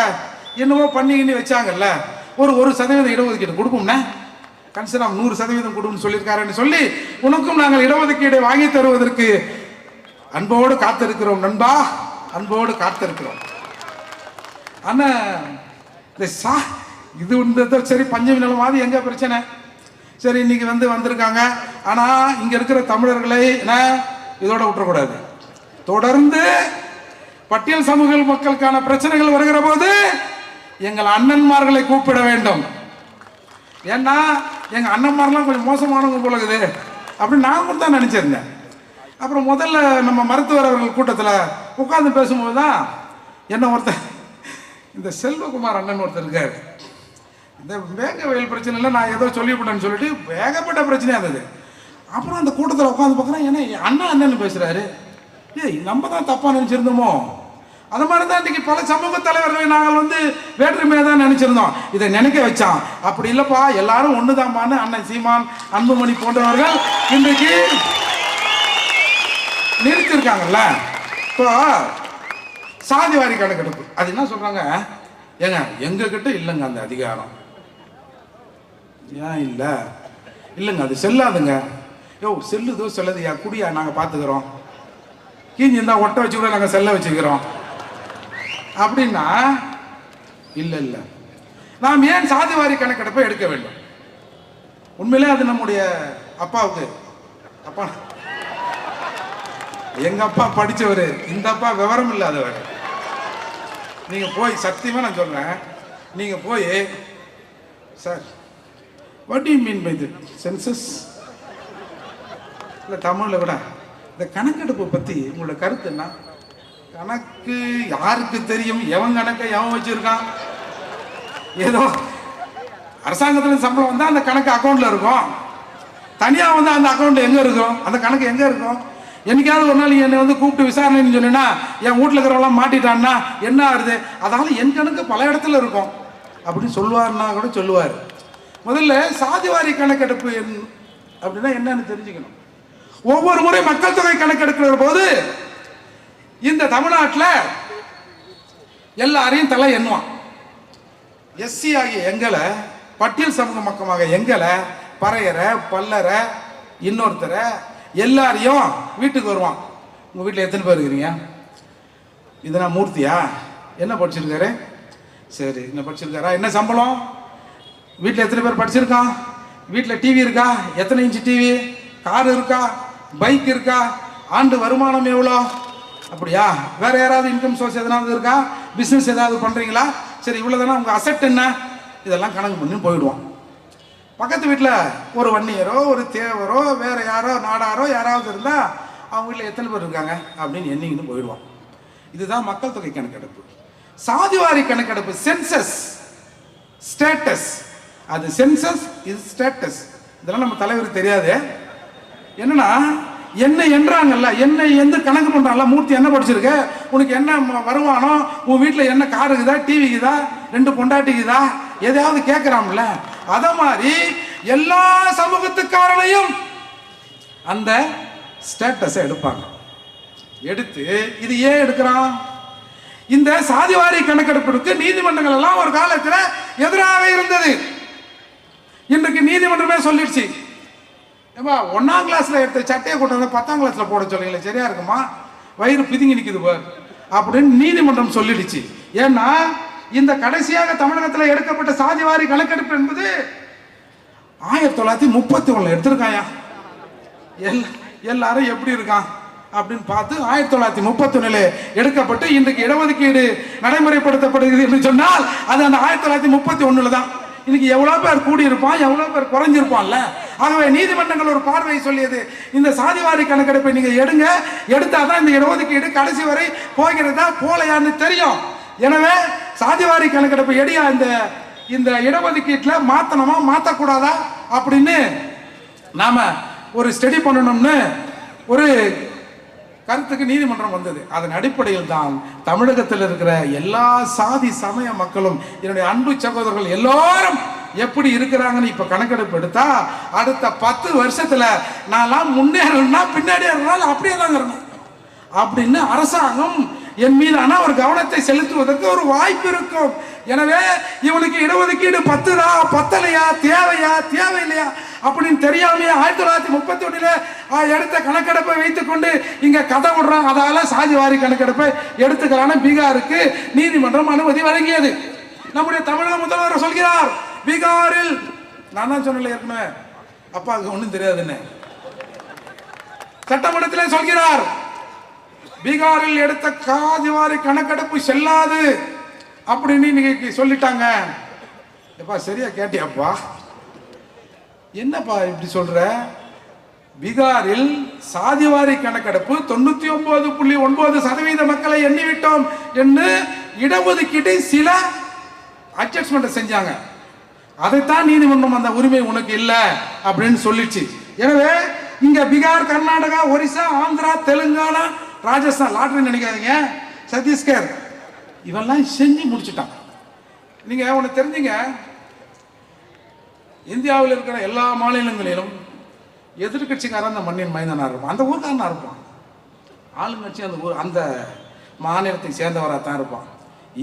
என்னவோ பண்ணிக்கின்னு வச்சாங்கல்ல, ஒரு 1% இடஒதுக்கீடு கொடுப்போம்னா கன்சிராம் 100% கொடுன்னு சொல்லியிருக்காருன்னு சொல்லி உனக்கும் நாங்கள் இடஒதுக்கீடு வாங்கி தருவதற்கு அன்போடு காத்திருக்கிறோம் நண்பா, அன்போடு காத்திருக்கிறோம். ஆனா இது சரி, பஞ்சமி நிலமாவது எங்க பிரச்சனை? சரி, இன்னைக்கு வந்திருக்காங்க. ஆனா இங்க இருக்கிற தமிழர்களை இதோட விட்டுறக்கூடாது. தொடர்ந்து பட்டியல் சமூக மக்களுக்கான பிரச்சனைகள் வருகிற போது எங்கள் அண்ணன்மார்களை கூப்பிட வேண்டும். ஏன்னா எங்க அண்ணன்மாரெல்லாம் கொஞ்சம் மோசமானவங்க போல இருக்குது அப்படின்னு நான் கூட தான் நினைச்சிருந்தேன். அப்புறம் முதல்ல நம்ம மருத்துவர் அவர்கள் கூட்டத்தில் உட்கார்ந்து பேசும்போது தான் என்ன ஒருத்தர், இந்த செல்வகுமார் அண்ணன் ஒருத்தர் இருக்காரு, இந்த வேங்க வயல் பிரச்சனைல நான் ஏதோ சொல்லிவிட்டேன்னு சொல்லிட்டு ஏகப்பட்ட பிரச்சனையாக இருந்தது. அப்புறம் அந்த கூட்டத்தில் உட்காந்து பார்க்குறேன், ஏன்னா அண்ணா அண்ணன்னு பேசுகிறாரு. ஏய், நம்ம தான் தப்பாக நினச்சிருந்தோமோ? அது மாதிரி தான் இன்றைக்கி பல சமூக தலைவர்களை நாங்கள் வேற்றுமையாக தான் நினச்சிருந்தோம். இதை நினைக்க வச்சான். அப்படி இல்லைப்பா, எல்லாரும் ஒன்று தான்பான்னு அண்ணன் சீமான், அன்புமணி போன்றவர்கள் இன்றைக்கு நிறுத்திருக்காங்கல்ல. இப்போ சாதிவாரி கணக்கெடுப்பு அது என்ன சொல்கிறாங்க, ஏங்க எங்ககிட்ட இல்லைங்க அந்த அதிகாரம். ஏன் இல்லை? இல்லைங்க அது செல்லாதுங்க. யோ, செல்லுதோ செல்லதுயா, குடியா, நாங்கள் பார்த்துக்கிறோம். கீஞ்சி இருந்தால் ஒட்ட வச்சு கூட நாங்கள் செல்ல வச்சுக்கிறோம் அப்படின்னா, இல்லை இல்லை, நாம் ஏன் சாதிவாரி கணக்கெடுப்பை எடுக்க வேண்டும்? உண்மையிலே அது நம்முடைய அப்பாவுக்கு, அப்பா எங்க அப்பா படித்தவர், இந்த அப்பா விவரம் இல்லாதவர். நீங்கள் போய், சத்தியமாக நான் சொல்கிறேன், நீங்கள் போய், sir what do you mean by the census, இல்லை தமிழில் கூட இந்த கணக்கெடுப்பை பற்றி உங்களோட கருத்து என்ன? கணக்கு யாருக்கு தெரியும்? எவன் கணக்கை எவன் வச்சிருக்கான்? ஏதோ அரசாங்கத்தில் சம்பளம் வந்தால் அந்த கணக்கு அக்கௌண்ட்டில் இருக்கும், தனியாக வந்து அந்த அக்கௌண்ட் எங்கே இருக்கும்? அந்த கணக்கு எங்கே இருக்கும்? என்னைக்காவது ஒரு நாள் என்னை கூப்பிட்டு விசாரணைன்னு சொன்னா, என் வீட்டில் இருக்கிறவங்களாம் மாட்டிட்டான்னா என்ன ஆகுது? அதாவது என் கணக்கு பல இடத்துல இருக்கும் அப்படின்னு சொல்லுவார்னா கூட சொல்லுவார். முதல்ல சாதிவாரி கணக்கெடுப்பு அப்படின்னா என்னன்னு தெரிஞ்சுக்கணும். ஒவ்வொரு முறை மக்கள் தொகை கணக்கெடுக்கிற போது இந்த தமிழ்நாட்டில் எல்லாரையும் தலை எண்ணுவான். எஸ்சி ஆகிய எங்களை, பட்டியல் சமூக மக்கமாக எங்களை, பறையரை, பல்லரை, இன்னொருத்தரை எல்லாரையும் வீட்டுக்கு வருவான். உங்கள் வீட்டில் எத்தனை பேர் இருக்கிறீங்க? இதுனா மூர்த்தியா? என்ன படிச்சிருக்காரு? சரி, என்ன படிச்சிருக்காரா? என்ன சம்பளம்? வீட்டில் எத்தனை பேர் படிச்சிருக்கான்? வீட்டில் டிவி இருக்கா? எத்தனை இன்ச்சு டிவி? கார் இருக்கா? பைக் இருக்கா? ஆண்டு வருமானம் எவ்வளோ? அப்படியா? வேற யாராவது இன்கம் சோர்ஸ் எதனாவது இருக்கா? பிஸ்னஸ் ஏதாவது பண்ணுறீங்களா? சரி, இவ்வளோ தானே உங்கள் அசெட் என்ன? இதெல்லாம் கணக்கு பண்ணி போயிடுவோம். பக்கத்து வீட்டில் ஒரு வன்னியரோ, ஒரு தேவரோ, வேற யாரோ நாடாரோ யாராவது இருந்தால் அவங்க வீட்டில் எத்தனை பேர் இருக்காங்க அப்படின்னு எண்ணிக்கின்னு போயிடுவோம். இதுதான் மக்கள் தொகை கணக்கெடுப்பு. சாதிவாரி கணக்கெடுப்பு சென்சஸ், ஸ்டேட்டஸ். அது சென்சஸ், இது ஸ்டேட்டஸ். இதெல்லாம் நம்ம தலைவருக்கு தெரியாது. என்னன்னா, என்ன என்றாங்கல்ல, என்ன எந்த கணக்கு பண்றாங்கல்ல, மூர்த்தி என்ன படிச்சிருக்க, உனக்கு என்ன வருமானம், உன் வீட்டில் என்ன கார் இருக்குதா, டிவி இருக்குதா, 2 பொண்டாட்டிக்குதா, எதையாவது கேட்கிறான்ல. அத மாதிரி எல்லா சமூகத்துக்காரனையும் அந்த ஸ்டேட்டஸை எடுப்பாங்க. எடுத்து இது ஏன் எடுக்கிறான்? இந்த சாதிவாரி கணக்கெடுப்புக்கு நீதிமன்றங்கள் எல்லாம் ஒரு காலத்தில் எதிராக இருந்தது. இன்றைக்கு நீதிமன்றமே சொல்லிடுச்சு, ஏப்பா 1ஆம் கிளாஸ்ல எடுத்த சட்டையை கொண்டு வந்து 10ஆம் கிளாஸ்ல போட சொல்லுங்களே, சரியா இருக்குமா? வயிறு பிதுங்கி நிற்குது பார் அப்படின்னு நீதிமன்றம் சொல்லிடுச்சு. ஏன்னா இந்த கடைசியாக தமிழகத்தில் எடுக்கப்பட்ட சாதிவாரி கணக்கெடுப்பு என்பது 1931 எடுத்திருக்காயா. எல்லாரும் எப்படி இருக்கான் அப்படின்னு பார்த்து 1931 எடுக்கப்பட்டு இன்றைக்கு இடஒதுக்கீடு நடைமுறைப்படுத்தப்படுகிறது என்று சொன்னால் அது அந்த 1931 தான். இன்னைக்கு எவ்வளவு பேர் கூடியிருப்பான், எவ்வளவு பேர் குறைஞ்சிருப்பான்ல. ஆகவே நீதிமன்றங்கள் ஒரு பார்வையை சொல்லியது, இந்த சாதிவாரி கணக்கெடுப்பை நீங்க எடுங்க, எடுத்தாதான் இந்த இடஒதுக்கீடு கடைசி வரை போகிறதா போலையான்னு தெரியும். எனவே சாதிவாரி கணக்கெடுப்பு எடியா இந்த இடஒதுக்கீட்டில் மாத்தணுமா மாற்றக்கூடாதா அப்படின்னு நாம ஒரு ஸ்டடி பண்ணணும்னு ஒரு கருத்துக்கு நீதிமன்றம் வந்தது. அதன் அடிப்படையில் தான் தமிழகத்தில் இருக்கிற எல்லா சாதி சமய மக்களும், என்னுடைய அன்பு சகோதரர்கள் எல்லாரும் எப்படி இருக்கிறாங்கன்னு இப்ப கணக்கெடுப்பு எடுத்தா அடுத்த 10 வருஷத்துல நான்லாம் முன்னேறணும்னா பின்னாடியே இருந்தாலும் அப்படியே தான் இருக்கணும் அப்படின்னு அரசாங்கம் என் மீதான ஒரு கவனத்தை செலுத்துவதற்கு ஒரு வாய்ப்பு இருக்கும். எனவே இவனுக்கு இடஒதுக்கீடு 10 பத்தலையா, தேவையா தேவையில்லையா அப்படின்னு தெரியாமையே 1931 எடுத்த கணக்கெடுப்பை வைத்துக் கொண்டு இங்க கதை விடுறான். அதால சாதிவாரி கணக்கெடுப்பை எடுத்துக்கலான பீகாருக்கு நீதிமன்றம் அனுமதி வழங்கியது. நம்முடைய தமிழக முதல்வர் சொல்கிறார், பீகாரில், நான் தான் சொன்னல ஏற்கனவே அப்பாவுக்கு ஒன்றும் தெரியாதுன்னு, சட்டமன்றத்திலே சொல்கிறார், பீகாரில் எடுத்த சாதிவாரி கணக்கெடுப்பு செல்லாது அப்படின்னு இன்னைக்கு சொல்லிட்டாங்க. எப்பா சரியா கேட்டியாப்பா? என்னப்பா இப்படி சொல்ற? பீகாரில் சாதிவாரி கணக்கெடுப்பு 99.9% மக்களை எண்ணிவிட்டோம் என்று இடஒதுக்கீட்டை சில அட்ஜஸ்ட்மெண்ட் செஞ்சாங்க. அதைத்தான் நீதிமன்றம் அந்த உரிமை உனக்கு இல்லை அப்படின்னு சொல்லிச்சு. எனவே இங்க பீகார், கர்நாடகா, ஒரிசா, ஆந்திரா, தெலுங்கானா, ராஜஸ்தான், லாட்டரி நினைக்காதீங்க, சத்தீஸ்கர் இவெல்லாம் செஞ்சு முடிச்சுட்டான். நீங்க ஒன்று தெரிஞ்சுங்க, இந்தியாவில் இருக்கிற எல்லா மாநிலங்களிலும் எதிர்கட்சிக்காரன் அந்த மண்ணின் மைந்தனாக இருப்பான், அந்த ஊர்க்காரனாக இருப்பான். ஆளுங்கட்சி அந்த ஊர் அந்த மாநிலத்தை சேர்ந்தவராக தான் இருப்பான்.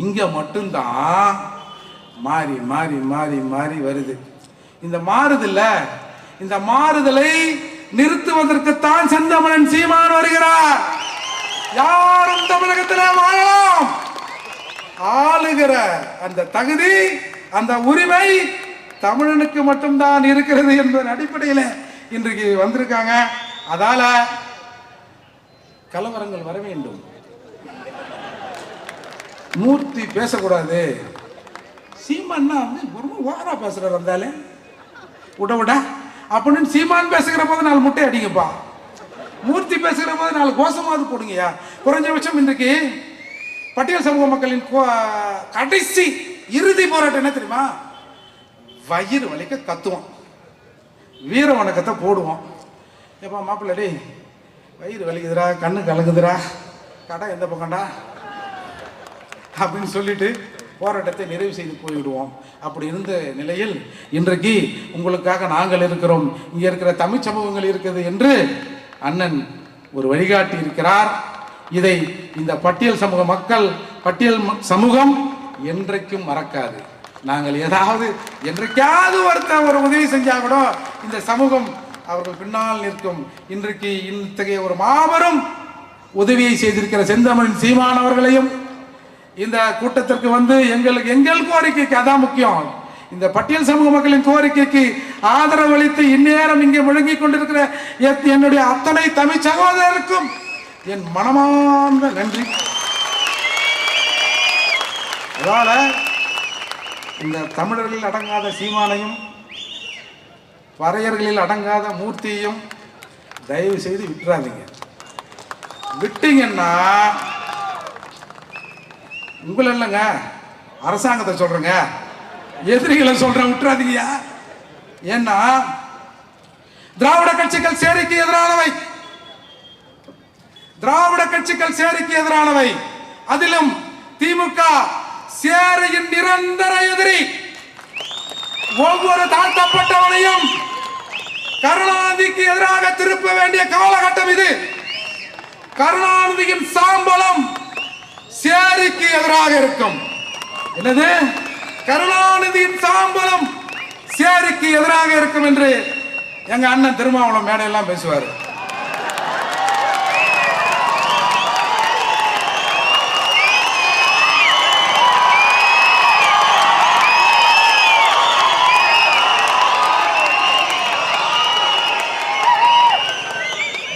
இங்கே மட்டும்தான் மாறி மாறி மாறி மாறி வருது. இந்த மாறுதல்ல, இந்த மாறுதலை நிறுத்துவதற்குத்தான் செந்தமிழன் சீமான் வருகிறார். யாரும் தமிழகத்தில் வாழலாம், ஆளுகிற அந்த தகுதி, அந்த உரிமை தமிழனுக்கு மட்டும்தான் இருக்கிறது என்பதன் அடிப்படையில் இன்றைக்கு வந்திருக்காங்க. அதால கலவரங்கள் வர வேண்டும், மூர்த்தி பேசக்கூடாது. சீமான்னா ஓரா பேசுறாரு, வந்தாலே விட அப்படின்னு சீமான் பேசுகிற போது 4 முட்டை அடிங்கப்பா, மூர்த்தி பேசுகிற போது 4 கோஷமாவது போடுங்கயா. குறைஞ்சபட்சம் இன்றைக்கு பட்டியல் சமூக மக்களின் கடைசி இறுதி போராட்டம் என்ன தெரியுமா? வயிறு வலிக்க கத்துவோம், வீர வணக்கத்தை போடுவோம். எப்பா மாப்பிள்ளை, டேய் வயிறு வலிக்குதுரா, கண்ணு கலங்குதுரா, கடை எந்த பக்கம்டா அப்படின்னு சொல்லிட்டு போராட்டத்தை நிறைவு செய்து போய்விடுவோம். அப்படி இருந்த நிலையில் இன்றைக்கு உங்களுக்காக நாங்கள் இருக்கிறோம், இங்கே இருக்கிற தமிழ் சமூகங்கள் இருக்குது என்று அண்ணன் ஒரு வழிகாட்டி இருக்கிறார். இதை இந்த பட்டியல் சமூக மக்கள், பட்டியல் சமூகம் என்றைக்கும் மறக்காது. நாங்கள் ஏதாவது என்றைக்காவது ஒரு உதவி செஞ்சா கூட இந்த சமூகம் அவர்கள் பின்னால் நிற்கும். இன்றைக்கு இத்தகைய ஒரு மாபெரும் உதவியை செய்திருக்கிற செந்தமிழன் சீமான் அவர்களையும் இந்த கூட்டத்திற்கு வந்து எங்கள் கோரிக்கைக்கு அதான் முக்கியம், இந்த பட்டியல் சமூக மக்களின் கோரிக்கைக்கு ஆதரவு அளித்து இந்நேரம் இங்கே முழங்கிக் கொண்டிருக்கிற என்னுடைய அத்தனை தமிழ் சகோதரருக்கும் என் மனமார்ந்த நன்றி. அதனால இந்த தமிழர்களில் அடங்காத சீமானையும் வரையர்களில் அடங்காத மூர்த்தியையும் தயவு செய்து விட்டுறாதீங்க. விட்டீங்கன்னா உங்களை இல்லைங்க, அரசாங்கத்தை சொல்றேங்க, எதிரிகளை சொல்றேன், விட்டுறாதீங்கயா. ஏன்னா திராவிட கட்சிகள் சேரிக்கு எதிரானவை, திராவிட கட்சிகள் சேரிக்கு எதிரானவை, அதிலும் திமுக சேரியின் நிரந்தர எதிரி. ஒவ்வொரு தாழ்த்தப்பட்டவனையும் கருணாநிதிக்கு எதிராக திருப்ப வேண்டிய காலகட்டம் இது. கருணாநிதியின் சாம்பலம் சேரிக்கு எதிராக இருக்கும். என்னது? கருணாநிதியின் சாம்பலம் சேரிக்கு எதிராக இருக்கும் என்று எங்க அண்ணன் திருமாவளவன் மேடையெல்லாம் பேசுவார்.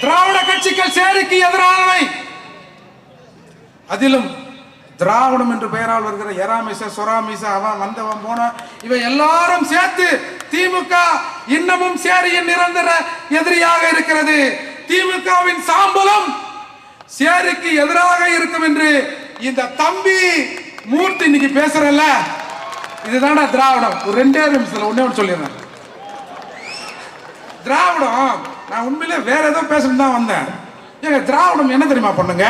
திராவிட கட்சிகள் சேரிக்கு எதிரானவை, அதிலும் திராவிடம் என்று பெயரால் வருகிற எராமிச சொராமிச அவன் வந்தவன் போன இவை எல்லாரும் சேர்த்து திமுக இன்னமும் சேரியின் நிரந்தர எதிரியாக இருக்கிறது. திமுகவின் சாம்பலம் சேரிக்கு எதிராக இருக்கும் என்று இந்த தம்பி மூர்த்தி இன்னைக்கு பேசுறல்ல, இதுதான்டா திராவிடம். ஒரு 2 நிமிஷத்துல ஒண்ணே ஒன்று சொல்லிடுறேன். திராவிடம், நான் உண்மையிலே வேற ஏதோ பேசணும் தான் வந்தேன். ஏங்க திராவிடம் என்ன தெரியுமா பண்ணுங்க?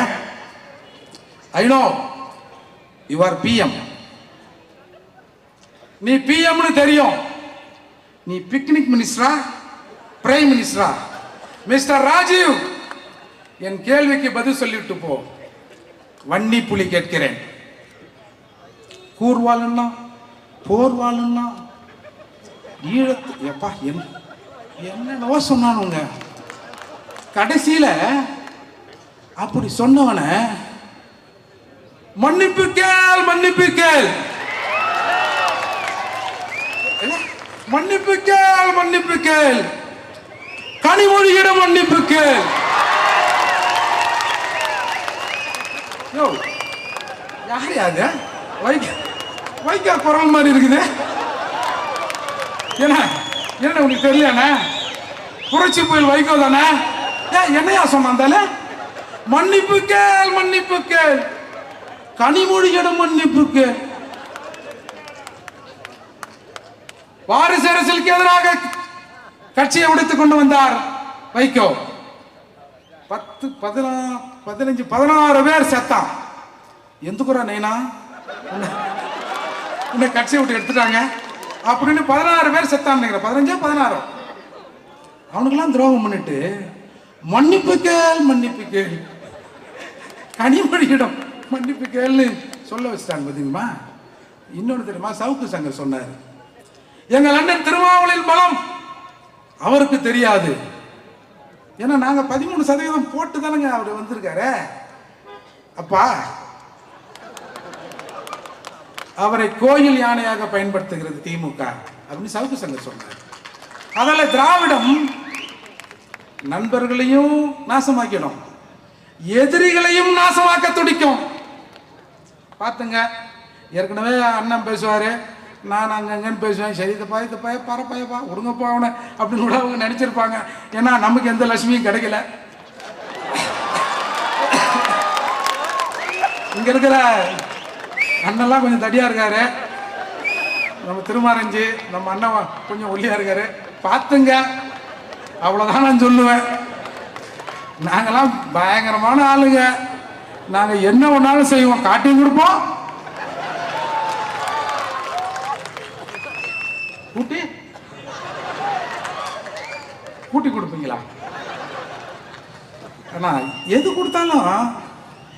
I know you are PM. நீ பிஎம்னு தெரியும். நீ பிக்னிக் மினிஸ்டரா, பிரைம் மினிஸ்டரா? மிஸ்டர் ராஜீவ், என் கேள்விக்கு பதில் சொல்லிட்டு போ. வன்னி புலி கேட்கிறேன். கூர்வாளுன்னா, போர்வாளுன்னா, ஈழத்து எப்பா என்னென்னவோ சொன்னானுங்க. கடைசியில அப்படி சொன்னவன மன்னிப்பு கேள், மன்னிப்பு கேள், மன்னிப்பு கேள், மன்னிப்பு கேள், கனிமொழியிடம் மன்னிப்பு கேள். யார் யாது? வைகா குரல் மாதிரி இருக்குது. என்ன என்ன உனக்கு தெரியலண்ணே? புரட்சி புயல் வைகோ தானே? என்னையா சொன்னாந்தால? மன்னிப்பு கேள், மன்னிப்பு கேள், கனிமொழியிடம் மன்னிப்பு கேள். வாரிசு அரசியலுக்கு எதிராக கட்சியை உடைத்துக் கொண்டு வந்தார் வைகோ. 10, 15, 16 பேர் செத்தான். எந்துக்குறா நைனா உன்னை கட்சியை விட்டு எடுத்துட்டாங்க அப்படின்னு 16 பேர் செத்தான் நினைக்கிறேன். 15, 16 அவனுக்கெல்லாம் துரோகம் பண்ணிட்டு மன்னிப்பு கேள் மன்னிப்பு கேள் கனிமொழியிடம் மன்னிப்பு கேள்னு சொல்ல வச்சுட்டாங்க. பார்த்தீங்களா? இன்னொன்று தெரியுமா? சவுக்கு சங்கர் சொன்னார், எங்கள் அண்ணன் திருமாவளில் பலம் அவருக்கு தெரியாது. ஏன்னா நாங்க 13% போட்டு தானங்க அவர் வந்திருக்காரு. அப்பா அவரை கோயில் யானையாக பயன்படுத்துகிறது திமுக அப்படின்னு சவுக்கு சங்கர் சொன்னார். அதனால திராவிடம் நண்பர்களையும் நாசமாக்கிடும், எதிரிகளையும் நாசமாக்க துடிக்கும். பார்த்துங்க, ஏற்கனவே அண்ணன் பேசுவாரு, நான் அங்கங்கன்னு பேசுவேன். சரி தப்பா இதப்பா பரப்பாயப்பா விடுங்கப்பா அவனை அப்படின்னு கூட அவங்க நினைச்சிருப்பாங்க. ஏன்னா நமக்கு எந்த லட்சுமியும் கிடைக்கல. இங்க இருக்கிற அண்ணெல்லாம் கொஞ்சம் தடியா இருக்காரு. நம்ம திருமாரஞ்சி நம்ம அண்ணன் கொஞ்சம் ஒல்லியா இருக்காரு. பார்த்துங்க, அவ்வளவுதான் நான் சொல்லுவேன். நாங்கெல்லாம் பயங்கரமான ஆளுங்க. நாங்க என்ன ஒன்னாலும் செய்வோம், காட்டியும் கொடுப்போம். கூட்டி கூட்டி கொடுப்பீங்களா? ஆனா எது கொடுத்தாலும்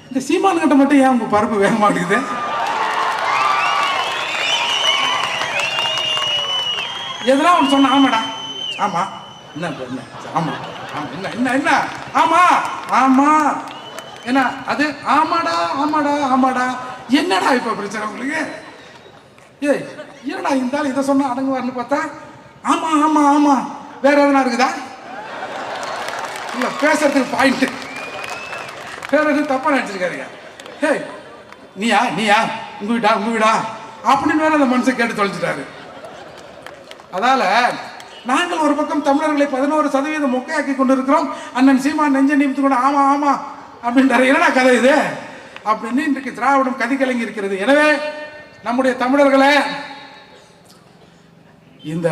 இந்த சீமான் கிட்ட மட்டும் ஏன் உங்க பருப்பு வேக மாட்டேங்குது? எதனா ஒன்று சொன்ன ஆமாடா, ஆமா என்ன என்ன ஆமா என்ன என்ன என்ன ஆமா ஆமா என்ன அது ஆமாடா ஆமாடா ஆமாடா. என்னடா இப்ப பிரச்சனை உங்களுக்கு? ஏய் என்னடா இருந்தாலும் இதை சொன்னா அடங்குவார்னு பார்த்தா ஆமா ஆமா ஆமா வேற எதனா இருக்குதா? இல்ல பேசுறதுக்கு பாயிண்ட் வேற எதுவும் தப்பா நினைச்சிருக்காருங்க. ஹே நீயா நீயா உங்க வீடா அப்படின்னு வேற அந்த மனுஷன் கேட்டு தொலைச்சிட்டாரு. அதால நாங்கள் ஒரு பக்கம் தமிழர்களை 11% மொக்கையாக்கி கொண்டிருக்கிறோம். அண்ணன் சீமான் நெஞ்ச நிமித்து கொண்டு ஆமா ஆமா அப்படின்றாரு. என்னடா கதை இது அப்படின்னு இன்றைக்கு திராவிடம் கதி கலங்கி இருக்கிறது. எனவே நம்முடைய தமிழர்களே, இந்த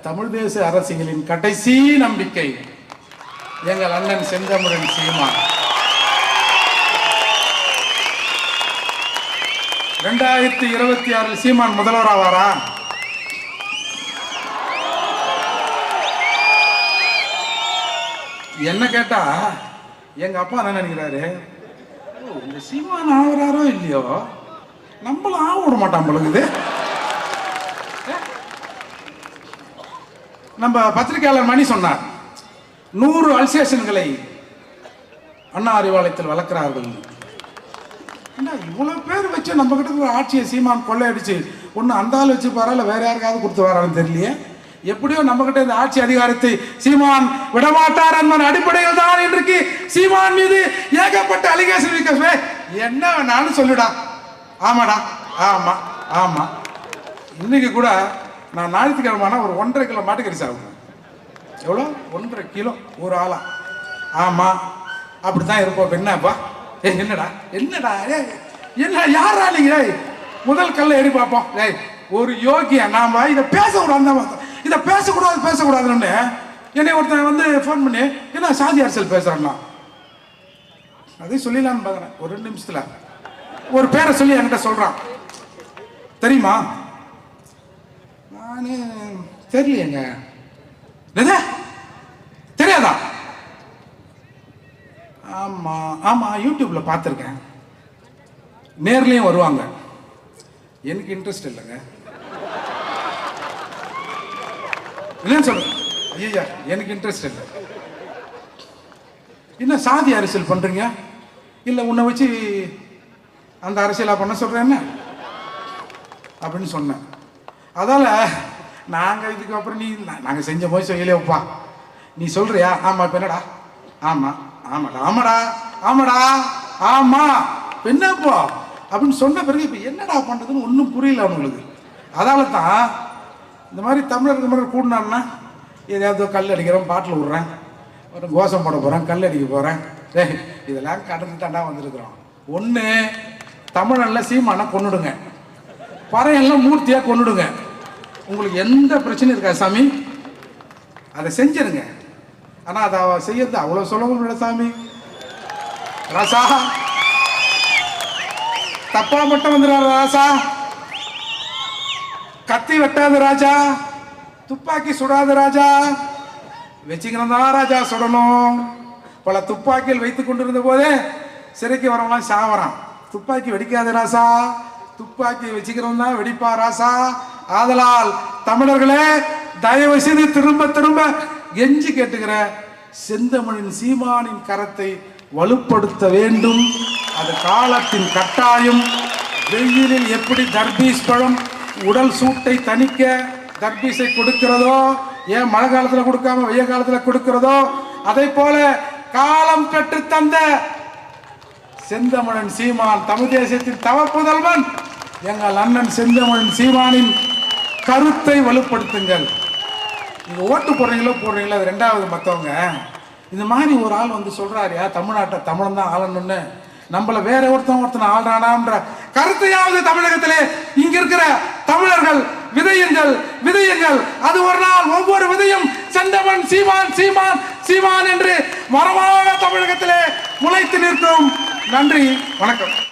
தமிழ் தேச அரசியலின் கடைசி நம்பிக்கை எங்கள் அண்ணன் செந்தமிழன் சீமான். 2026 சீமான் முதல்வராவாரா? என்ன கேட்டா எங்க அப்பா என்ன நினைக்கிறாரு, இந்த சீமான் ஆகிறாரோ இல்லையோ நம்மளும் ஆக விட மாட்டான் பொழுது. நம்ம பத்திரிகையாளர் மணி சொன்னார், 100 அல்சேஷன்களை அண்ணா அறிவாலயத்தில் வளர்க்கிறார்கள். இவ்வளவு பேர் வச்சு நம்ம கிட்ட ஆட்சியை சீமான் கொள்ளையடிச்சு ஒன்னு அந்த ஆள் வச்சு பாரா, வேற யாருக்காவது கொடுத்து வரான்னு தெரியலையே. எப்படியோ நம்ம கிட்ட இந்த ஆட்சி அதிகாரத்தை சீமான் விடமாட்டார் என்பதன் அடிப்படையில் தான் இன்றைக்கு சீமான் மீது ஏகப்பட்ட அலிகேஷன் இருக்க. என்ன வேணாலும் சொல்லுடா, ஆமாடா ஆமா ஆமா. இன்னைக்கு கூட நான் ஞாயிற்றுக்கிழமை ஒரு 1.5 கிலோ மாட்டுக்கறி சாப்பிடுவேன். எவ்வளோ? 1.5 கிலோ ஒரு ஆளா? ஆமா அப்படித்தான் இருப்போம். என்னப்பா என்னடா என்னடா என்ன யாரா நீங்க? முதல் கல்ல ஏறி பார்ப்போம். ஒரு யோகியா நாம இதை பேசக்கூடாது, இதை பேசக்கூடாதுன்னு என்னை ஒருத்தன் வந்து ஃபோன் பண்ணி என்ன சாதி அரசியல் பேசுறான்னா அதே சொல்லிடலான்னு பார்க்குறேன். ஒரு 2 நிமிஷத்துல ஒரு பேரை சொல்லி என்கிட்ட சொல்றான். தெரியுமா? நானு தெரியலையேங்க. தெரியாதா? ஆமா ஆமா யூடியூப்ல பார்த்துருக்கேன், நேர்லயும் வருவாங்க. எனக்கு இன்ட்ரெஸ்ட் இல்லைங்க. என்னன்னு சொல்றேன்? ஐயா எனக்கு இன்ட்ரெஸ்ட் இல்லை. என்ன சாதி அரசியல் பண்றீங்க? இல்லை உன்னை வச்சு அந்த அரசியலா பண்ண சொல்றேன் என்ன அப்படின்னு சொன்னேன். அதால நாங்க இதுக்கப்புறம் நாங்க செஞ்ச போய் செய்யலையப்பா, நீ சொல்றியா? ஆமா இப்ப என்னடா? ஆமா ஆமாடா ஆமாடா ஆமாடா ஆமா என்னப்போ அப்படின்னு சொன்ன பிறகு இப்ப என்னடா பண்றதுன்னு ஒன்றும் புரியல அவங்களுக்கு. அதால தான் இந்த மாதிரி தமிழர்கள் மாதிரி கூடினான்னா எதையாவது கல் அடிக்கிறோம், பாட்டில் விடுறேன், ஒரு கோஷம் போட போகிறேன், கல் அடிக்க போகிறேன். இதெல்லாம் கடந்து தாண்டா வந்திருக்கிறோம். ஒன்று தமிழன்ல சீமானை கொண்டுடுங்க, பறையெல்லாம் மூர்த்தியாக கொண்டுடுங்க. உங்களுக்கு எந்த பிரச்சனையும் இருக்கா சாமி, அதை செஞ்சிருங்க. ஆனா அதை செய்யறது அவ்வளவு சுலபம் இல்லை சாமி. ராசா தப்பா மட்டும் வந்துடுறாரு ராசா. கத்தி வெட்டாத ராஜா, துப்பாக்கி சுடாத ராஜா, வச்சுக்கிறோம் தான் ராஜா சுடணும். பல துப்பாக்கியில் வைத்துக் கொண்டிருந்த போதே சிறைக்கு வரவங்களாம் சாவறான். துப்பாக்கி வெடிக்காத ராசா, துப்பாக்கி வச்சுக்கிறோம் தான் வெடிப்பா ராசா. ஆதலால் தமிழர்களே, தயவு செய்து திரும்ப திரும்ப எஞ்சி கேட்டுக்கிற, செந்தமிழின் சீமானின் கரத்தை வலுப்படுத்த வேண்டும். அது காலத்தின் கட்டாயம். வெயிலில் எப்படி தர்பீஸ் பழம் உடல் சூட்டை தணிக்க தர்பீஸை கொடுக்கிறதோ, ஏன் மழை காலத்துல கொடுக்காம வெய்ய காலத்துல கொடுக்கிறதோ, அதை போல காலம் பெற்று தந்த செந்தமிழன் சீமான், தமிழ் தேசத்தின் தவப்புதல்வன் எங்கள் அண்ணன் செந்தமிழன் சீமானின் கருத்தை வலுப்படுத்துங்கள். நீங்க ஓட்டு போடுறீங்களோ போடுறீங்களோ அது ரெண்டாவது. மற்றவங்க இந்த மாதிரி ஒரு ஆள் வந்து சொல்றாரு, தமிழ்நாட்டை தமிழன் தான் ஆளணும்னு, நம்மள வேற ஒருத்தன் ஆள்றானான்ற கருத்தையாவது தமிழகத்திலே இங்க இருக்கிற தமிழர்கள் விதையுங்கள், விதையுங்கள். அது ஒரு நாள் ஒவ்வொரு விதையும் செந்தமிழன் சீமான் சீமான் சீமான் என்று மரமாக தமிழகத்திலே முளைத்து நிற்கும். நன்றி, வணக்கம்.